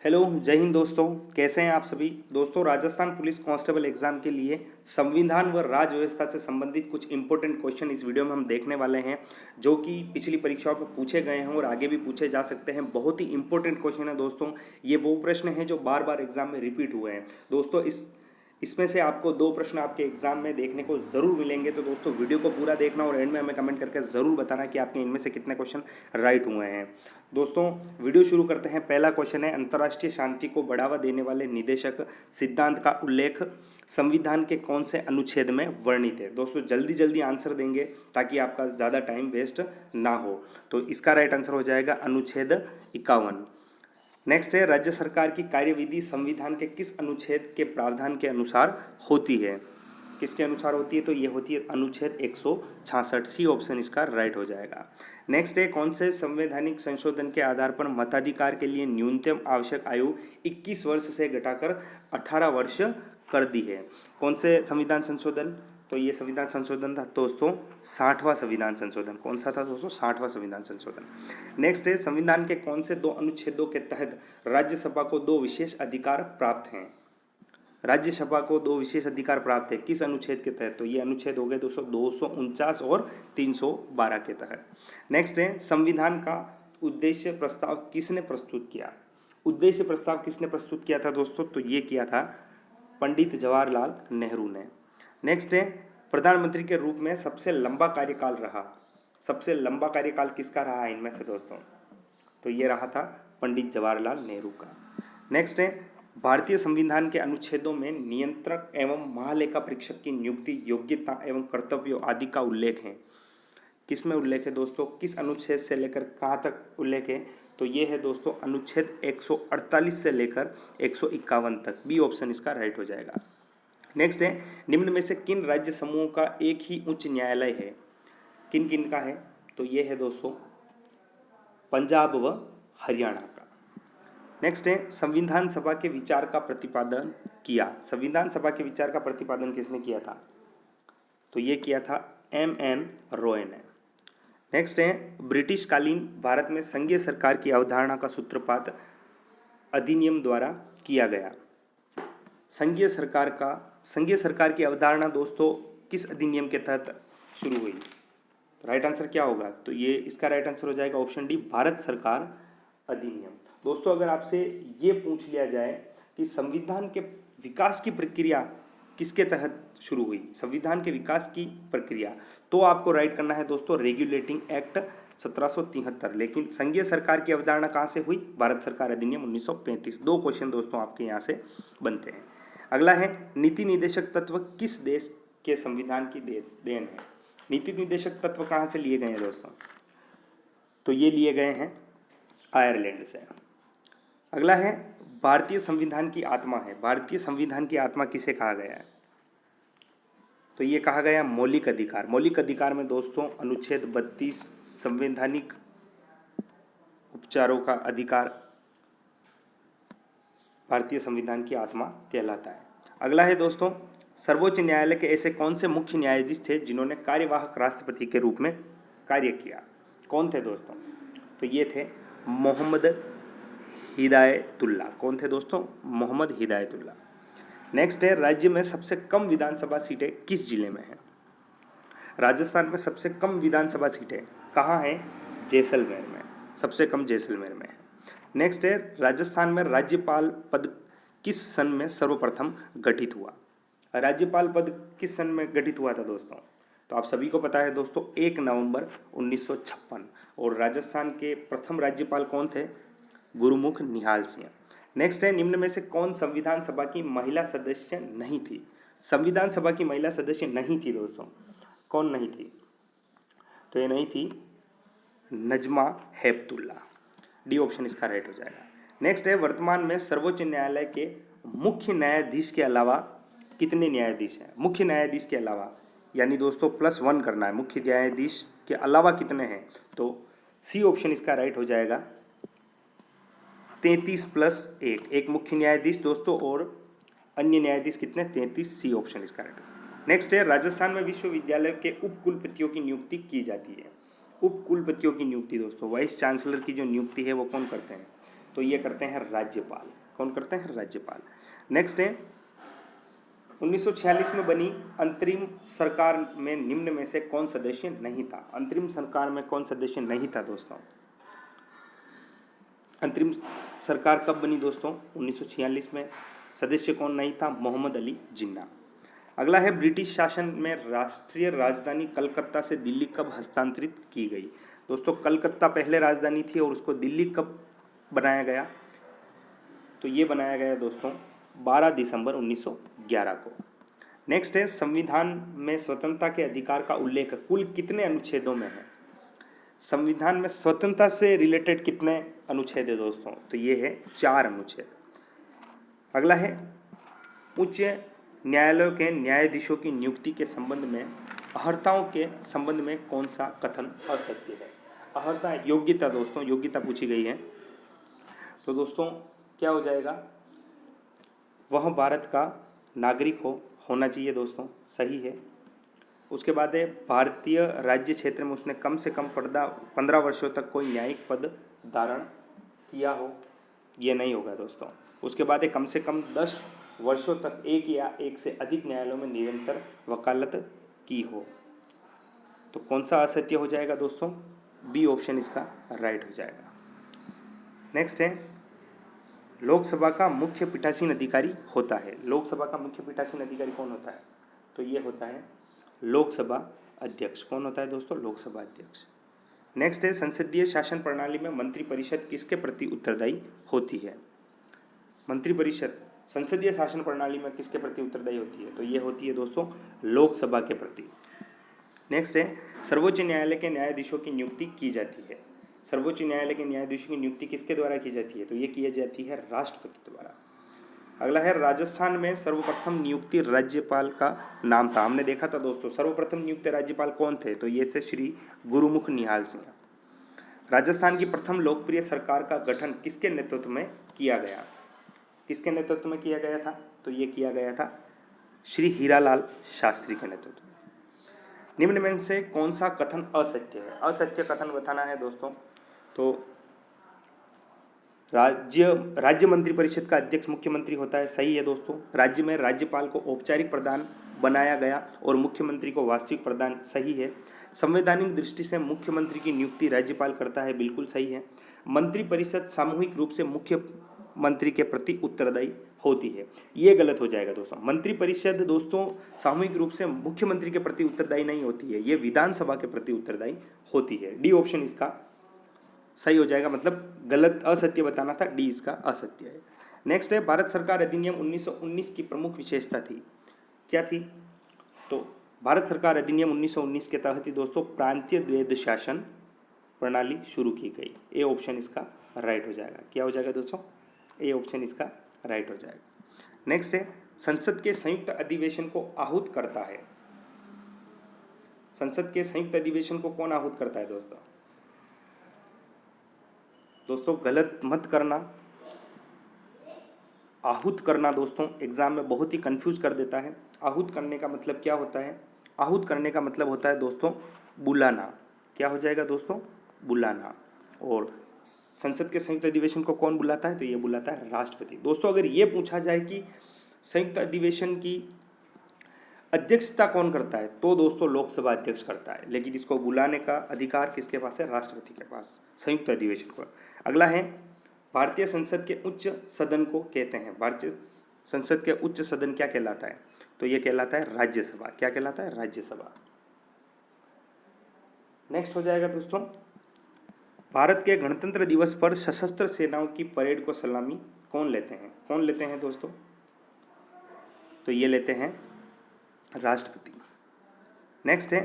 Hello, जय हिंद दोस्तों। कैसे हैं आप सभी दोस्तों। राजस्थान पुलिस कांस्टेबल एग्जाम के लिए संविधान व राज्य व्यवस्था से संबंधित कुछ इंपॉर्टेंट क्वेश्चन इस वीडियो में हम देखने वाले हैं, जो कि पिछली परीक्षाओं में पूछे गए हैं और आगे भी पूछे जा सकते हैं। बहुत ही इंपॉर्टेंट क्वेश्चन है दोस्तों। ये वो प्रश्न हैं जो बार बार एग्जाम में रिपीट हुए हैं दोस्तों। इसमें से आपको दो प्रश्न आपके एग्जाम में देखने को जरूर मिलेंगे, तो दोस्तों वीडियो को पूरा देखना और एंड में हमें कमेंट करके जरूर बताना कि आपके इनमें से कितने क्वेश्चन राइट हुए हैं। दोस्तों वीडियो शुरू करते हैं। पहला क्वेश्चन है, अंतर्राष्ट्रीय शांति को बढ़ावा देने वाले निदेशक सिद्धांत का उल्लेख संविधान के कौन से अनुच्छेद में वर्णित है। दोस्तों जल्दी जल्दी आंसर देंगे ताकि आपका ज़्यादा टाइम वेस्ट ना हो। तो इसका राइट आंसर हो जाएगा अनुच्छेद 51। नेक्स्ट है, राज्य सरकार की कार्यविधि संविधान के किस अनुच्छेद के प्रावधान के अनुसार होती है। किसके अनुसार होती है, तो ये होती है अनुच्छेद 166। सी ऑप्शन इसका राइट हो जाएगा। नेक्स्ट है, कौन से संवैधानिक संशोधन के आधार पर मताधिकार के लिए न्यूनतम आवश्यक आयु 21 वर्ष से घटाकर 18 वर्ष कर दी है। कौन से संविधान संशोधन, तो ये संविधान संशोधन था दोस्तों 60वां संविधान संशोधन। कौन सा था दोस्तों, 60वां संविधान संशोधन। नेक्स्ट है, संविधान के कौन से दो अनुच्छेदों के तहत राज्यसभा को दो विशेष अधिकार प्राप्त हैं। राज्यसभा को दो विशेष अधिकार प्राप्त है, किस अनुच्छेद के तहत, तो ये अनुच्छेद हो गए दोस्तों 249 और 312 के तहत। नेक्स्ट है, संविधान का उद्देश्य प्रस्ताव किसने प्रस्तुत किया। उद्देश्य प्रस्ताव किसने प्रस्तुत किया था दोस्तों, तो ये किया था पंडित जवाहरलाल नेहरू ने। नेक्स्ट है, प्रधानमंत्री के रूप में सबसे लंबा कार्यकाल रहा। सबसे लंबा कार्यकाल किसका रहा है इनमें से दोस्तों, तो ये रहा था पंडित जवाहरलाल नेहरू का। नेक्स्ट है, भारतीय संविधान के अनुच्छेदों में नियंत्रक एवं महालेखा परीक्षक की नियुक्ति, योग्यता एवं कर्तव्यों आदि का उल्लेख है। किस में उल्लेख है दोस्तों, किस अनुच्छेद से लेकर कहाँ तक उल्लेख है, तो ये है दोस्तों अनुच्छेद 148 से लेकर 151 तक। बी ऑप्शन इसका राइट हो जाएगा। नेक्स्ट है, निम्न में से किन राज्य समूहों का एक ही उच्च न्यायालय है। किन किन का है, तो ये है दोस्तों पंजाब व हरियाणा का। नेक्स्ट है, संविधान सभा के विचार का प्रतिपादन किया। संविधान सभा के विचार का प्रतिपादन किसने किया था, तो ये किया था M.N. रॉय ने। नेक्स्ट है, ब्रिटिश कालीन भारत में संघीय सरकार की अवधारणा का सूत्रपात अधिनियम द्वारा किया गया। संघीय सरकार की अवधारणा दोस्तों किस अधिनियम के तहत शुरू हुई। राइट आंसर क्या होगा, तो ये इसका राइट आंसर हो जाएगा ऑप्शन डी, भारत सरकार अधिनियम। दोस्तों अगर आपसे ये पूछ लिया जाए कि संविधान के विकास की प्रक्रिया किसके तहत शुरू हुई, संविधान के विकास की प्रक्रिया, तो आपको राइट करना है दोस्तों रेगुलेटिंग एक्ट 1773। लेकिन संघीय सरकार की अवधारणा कहाँ से हुई, भारत सरकार अधिनियम 1935। दो क्वेश्चन दोस्तों आपके यहाँ से बनते हैं। अगला है, नीति निर्देशक तत्व किस देश के संविधान की देन है। नीति निर्देशक तत्व कहाँ से लिए गए हैं दोस्तों, तो ये लिए गए हैं आयरलैंड से। अगला है, भारतीय संविधान की आत्मा है। भारतीय संविधान की आत्मा किसे कहा गया है, तो ये कहा गया मौलिक अधिकार। मौलिक अधिकार में दोस्तों अनुच्छेद 32 संवैधानिक उपचारों का अधिकार भारतीय संविधान की आत्मा कहलाता है। अगला है दोस्तों, सर्वोच्च न्यायालय के ऐसे कौन से मुख्य न्यायाधीश थे जिन्होंने कार्यवाहक राष्ट्रपति के रूप में कार्य किया। कौन थे दोस्तों, तो ये थे मोहम्मद हिदायतुल्ला। कौन थे दोस्तों, मोहम्मद हिदायतुल्ला। नेक्स्ट है, राज्य में सबसे कम विधानसभा सीटें किस जिले में हैं। राजस्थान में सबसे कम विधानसभा सीटें कहाँ हैं, जैसलमेर में। सबसे कम जैसलमेर में है। नेक्स्ट है, राजस्थान में राज्यपाल पद किस सन में सर्वप्रथम गठित हुआ। राज्यपाल पद किस सन में गठित हुआ था दोस्तों, तो आप सभी को पता है दोस्तों 1 नवंबर 1956। और राजस्थान के प्रथम राज्यपाल कौन थे, गुरुमुख निहाल सिंह। नेक्स्ट है, निम्न में से कौन संविधान सभा की महिला सदस्य नहीं थी। संविधान सभा की महिला सदस्य नहीं थी दोस्तों, कौन नहीं थी, तो ये नहीं थी नजमा हेपतुल्ला। डी ऑप्शन इसका राइट हो जाएगा। नेक्स्ट है, वर्तमान में सर्वोच्च न्यायालय के मुख्य न्यायाधीश के अलावा कितने न्यायाधीश हैं। मुख्य न्यायाधीश के अलावा यानी दोस्तों +1 करना है, मुख्य न्यायाधीश के अलावा कितने हैं, तो सी ऑप्शन इसका राइट हो जाएगा 33 + 1। एक मुख्य न्यायाधीश दोस्तों और अन्य न्यायाधीश कितने, 33। सी ऑप्शन इसका राइट। नेक्स्ट है, राजस्थान में विश्वविद्यालय के उपकुलपतियों की नियुक्ति की जाती है। उपकुलपतियों की नियुक्ति दोस्तों, वाइस चांसलर की जो नियुक्ति है वो कौन करते हैं, तो ये करते हैं राज्यपाल। कौन करते हैं? राज्यपाल। नेक्स्ट है 1946 में बनी अंतरिम सरकार में निम्न में से कौन सदस्य नहीं था? अंतरिम सरकार में कौन सदस्य नहीं था दोस्तों? अंतरिम सरकार कब बनी दोस्तों? 1946 में। सदस्य कौन नहीं था? मोहम्मद अली जिन्ना। अगला है ब्रिटिश शासन में राष्ट्रीय राजधानी कलकत्ता से दिल्ली कब हस्तांतरित की गई? दोस्तों कलकत्ता पहले राजधानी थी और उसको दिल्ली कब बनाया गया? तो ये बनाया गया दोस्तों 12 दिसंबर 1911 को। नेक्स्ट है संविधान में स्वतंत्रता के अधिकार का उल्लेख कुल कितने अनुच्छेदों में है? संविधान में स्वतंत्रता से रिलेटेड कितने अनुच्छेद है दोस्तों? तो ये है 4 अनुच्छेद। अगला है उच्च न्यायालयों के न्यायाधीशों की नियुक्ति के संबंध में अर्हताओं के संबंध में कौन सा कथन असत्य है? अर्हता योग्यता दोस्तों, योग्यता पूछी गई है। तो दोस्तों क्या हो जाएगा? वह भारत का नागरिक होना चाहिए दोस्तों, सही है। उसके बाद है भारतीय राज्य क्षेत्र में उसने कम से कम 15 वर्षों तक कोई न्यायिक पद धारण किया हो, ये नहीं होगा दोस्तों। उसके बाद है कम से कम 10 वर्षों तक एक या एक से अधिक न्यायालयों में निरंतर वकालत की हो। तो कौन सा असत्य हो जाएगा दोस्तों? बी ऑप्शन इसका राइट हो जाएगा। नेक्स्ट है लोकसभा का मुख्य पीठासीन अधिकारी होता है। लोकसभा का मुख्य पीठासीन अधिकारी कौन होता है? तो ये होता है लोकसभा अध्यक्ष। कौन होता है दोस्तों? लोकसभा अध्यक्ष। नेक्स्ट है संसदीय शासन प्रणाली में मंत्रिपरिषद किसके प्रति उत्तरदायी होती है? मंत्रिपरिषद संसदीय शासन प्रणाली में किसके प्रति उत्तरदायी होती है? तो ये होती है दोस्तों लोकसभा के प्रति। नेक्स्ट है सर्वोच्च न्यायालय के न्यायाधीशों की नियुक्ति की जाती है। सर्वोच्च न्यायालय के न्यायाधीशों की नियुक्ति किसके द्वारा की जाती है? तो ये की जाती है राष्ट्रपति द्वारा। अगला है राजस्थान में सर्वप्रथम नियुक्ति राज्यपाल का नाम था। हमने देखा था दोस्तों सर्वप्रथम नियुक्त राज्यपाल कौन थे? तो ये थे श्री गुरुमुख निहाल सिंह। राजस्थान की प्रथम लोकप्रिय सरकार का गठन किसके नेतृत्व में किया गया? किसके नेतृत्व में किया गया था? तो ये किया गया था श्री हीरालाल शास्त्री के नेतृत्व में। निम्न में से कौन सा कथन असत्य है? असत्य कथन बताना है दोस्तों। तो राज्य मंत्रिपरिषद का अध्यक्ष मुख्यमंत्री होता है, सही है दोस्तों। राज्य में राज्यपाल को औपचारिक प्रधान बनाया गया और मुख्यमंत्री को वास्तविक प्रधान, सही है। संवैधानिक दृष्टि से मुख्यमंत्री की नियुक्ति राज्यपाल करता है, बिल्कुल सही है। मंत्रिपरिषद सामूहिक रूप से मुख्यमंत्री के प्रति उत्तरदायी होती है, ये गलत हो जाएगा दोस्तों। मंत्रिपरिषद दोस्तों सामूहिक रूप से मुख्यमंत्री के प्रति उत्तरदायी नहीं होती है, ये विधानसभा के प्रति उत्तरदायी होती है। डी ऑप्शन इसका सही हो जाएगा, मतलब गलत असत्य बताना था, डी इसका असत्य है। नेक्स्ट है भारत सरकार अधिनियम 1919 की प्रमुख विशेषता थी, क्या थी? तो भारत सरकार अधिनियम 1919 के तहत ही दोस्तों प्रांतीय द्वैध शासन प्रणाली शुरू की गई। ए ऑप्शन इसका राइट हो जाएगा। क्या हो जाएगा दोस्तों? ए ऑप्शन इसका राइट हो जाएगा। नेक्स्ट है संसद के संयुक्त अधिवेशन को आहूत करता है। संसद के संयुक्त अधिवेशन को कौन आहूत करता है दोस्तों? दोस्तों गलत मत करना, आहूत करना दोस्तों एग्जाम में बहुत ही कंफ्यूज कर देता है। आहूत करने का मतलब क्या होता है? आहूत करने का मतलब होता है दोस्तों बुलाना। क्या हो जाएगा दोस्तों? बुलाना। और संसद के संयुक्त अधिवेशन को कौन बुलाता है? तो ये बुलाता है राष्ट्रपति। दोस्तों अगर ये पूछा जाए कि संयुक्त अधिवेशन की अध्यक्षता कौन करता है, तो दोस्तों लोकसभा अध्यक्ष करता है, लेकिन इसको बुलाने का अधिकार किसके पास है? राष्ट्रपति के पास, संयुक्त अधिवेशन को। अगला है भारतीय संसद के उच्च सदन को कहते हैं। भारतीय संसद के उच्च सदन क्या कहलाता है? तो ये कहलाता है राज्यसभा। क्या कहलाता है? राज्यसभा। नेक्स्ट हो जाएगा दोस्तों भारत के गणतंत्र दिवस पर सशस्त्र सेनाओं की परेड को सलामी कौन लेते हैं? कौन लेते हैं दोस्तों? तो ये लेते हैं राष्ट्रपति। नेक्स्ट है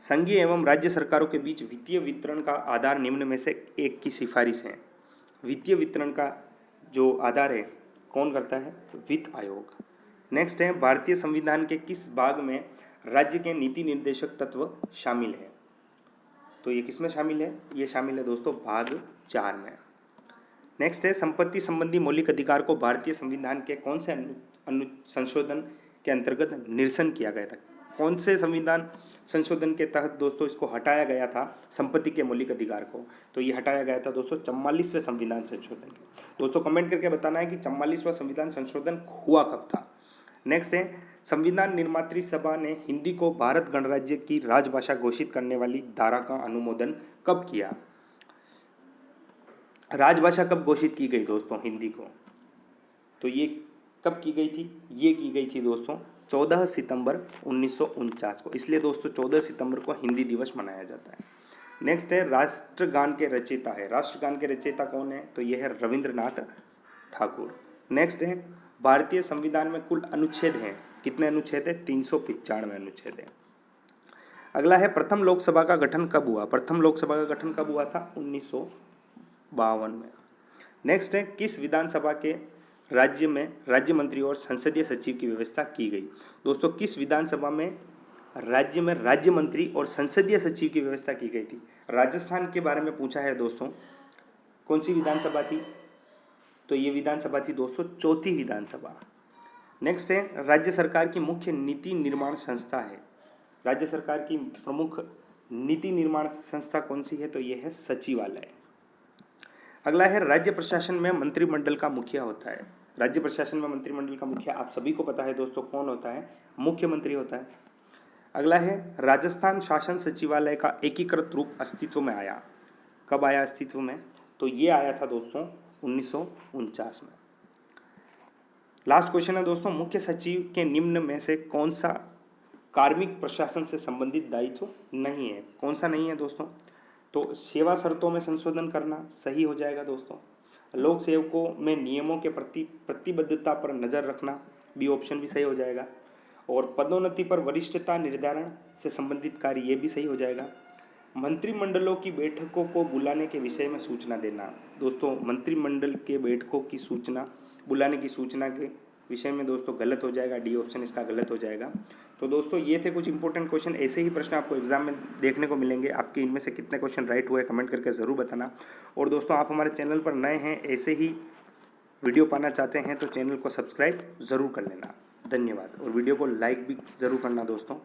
संघीय एवं राज्य सरकारों के बीच वित्तीय वितरण का आधार निम्न में से एक की सिफारिश है। वित्तीय वितरण का जो आधार है कौन करता है? वित्त आयोग। नेक्स्ट है भारतीय संविधान के किस भाग में राज्य के नीति निर्देशक तत्व शामिल है? तो ये किस में शामिल है? ये शामिल है दोस्तों भाग 4 में। नेक्स्ट है संपत्ति संबंधी मौलिक अधिकार को भारतीय संविधान के कौन से संशोधन के अंतर्गत निरसन किया गया था? कौन से संविधान संशोधन के तहत दोस्तों इसको हटाया गया था, संपत्ति के मौलिक अधिकार को? तो ये हटाया गया था दोस्तों 44वें संविधान संशोधन के। दोस्तों कमेंट करके बताना है कि 44वां संविधान संशोधन हुआ कब था। नेक्स्ट है, संविधान निर्मात्री सभा ने हिंदी को भारत गणराज्य की राजभाषा घोषित करने वाली धारा का अनुमोदन कब किया? राजभाषा कब घोषित की गई दोस्तों हिंदी को? तो ये कब की गई थी? ये की गई थी दोस्तों 14 सितंबर 1949 को। इसलिए दोस्तों 14 सितंबर को हिंदी दिवस मनाया जाता है। नेक्स्ट है, राष्ट्रगान के रचयिता है। राष्ट्रगान के रचयिता कौन है? तो ये है रविंद्रनाथ ठाकुर। नेक्स्ट है, भारतीय संविधान में कुल अनुच्छेद हैं। कितने अनुच्छेद है? 395 अनुच्छेद है। अगला है, प्रथम लोकसभा का गठन कब हुआ? प्रथम लोकसभा का गठन कब हुआ था? 1952 में। नेक्स्ट है, किस विधानसभा के राज्य में राज्य मंत्री और संसदीय सचिव की व्यवस्था की गई? दोस्तों किस विधानसभा में राज्य में राज्य मंत्री और संसदीय सचिव की व्यवस्था की गई थी? राजस्थान के बारे में पूछा है दोस्तों। कौन सी विधानसभा थी? तो ये विधानसभा थी दोस्तों चौथी विधानसभा। नेक्स्ट है, राज्य सरकार की मुख्य नीति निर्माण संस्था है। राज्य सरकार की प्रमुख नीति निर्माण संस्था कौन सी है? तो ये है सचिवालय। अगला है, राज्य प्रशासन में मंत्रिमंडल का मुखिया होता है। राज्य प्रशासन में मंत्रिमंडल का मुखिया आप सभी को पता है दोस्तों कौन होता है? मुख्यमंत्री होता है। अगला है, राजस्थान शासन सचिवालय का एकीकृत रूप अस्तित्व में आया। कब आया अस्तित्व में? तो ये आया था दोस्तों 1949 में। लास्ट क्वेश्चन है दोस्तों, मुख्य सचिव के निम्न में से कौन सा कार्मिक प्रशासन से संबंधित दायित्व नहीं है? कौन सा नहीं है दोस्तों? तो सेवा शर्तों में संशोधन करना सही हो जाएगा दोस्तों। लोक सेवकों में नियमों के प्रति प्रतिबद्धता पर नजर रखना बी ऑप्शन भी सही हो जाएगा। और पदोन्नति पर वरिष्ठता निर्धारण से संबंधित कार्य ये भी सही हो जाएगा। मंत्रिमंडलों की बैठकों को बुलाने के विषय में सूचना देना। दोस्तों मंत्रिमंडल के बैठकों की सूचना बुलाने की सूचना के विषय में दोस्तों गलत हो जाएगा, डी ऑप्शन इसका गलत हो जाएगा। तो दोस्तों ये थे कुछ इंपॉर्टेंट क्वेश्चन। ऐसे ही प्रश्न आपको एग्जाम में देखने को मिलेंगे। आपके इनमें से कितने क्वेश्चन राइट हुए कमेंट करके ज़रूर बताना। और दोस्तों आप हमारे चैनल पर नए हैं, ऐसे ही वीडियो पाना चाहते हैं तो चैनल को सब्सक्राइब ज़रूर कर लेना। धन्यवाद। और वीडियो को लाइक भी ज़रूर करना दोस्तों।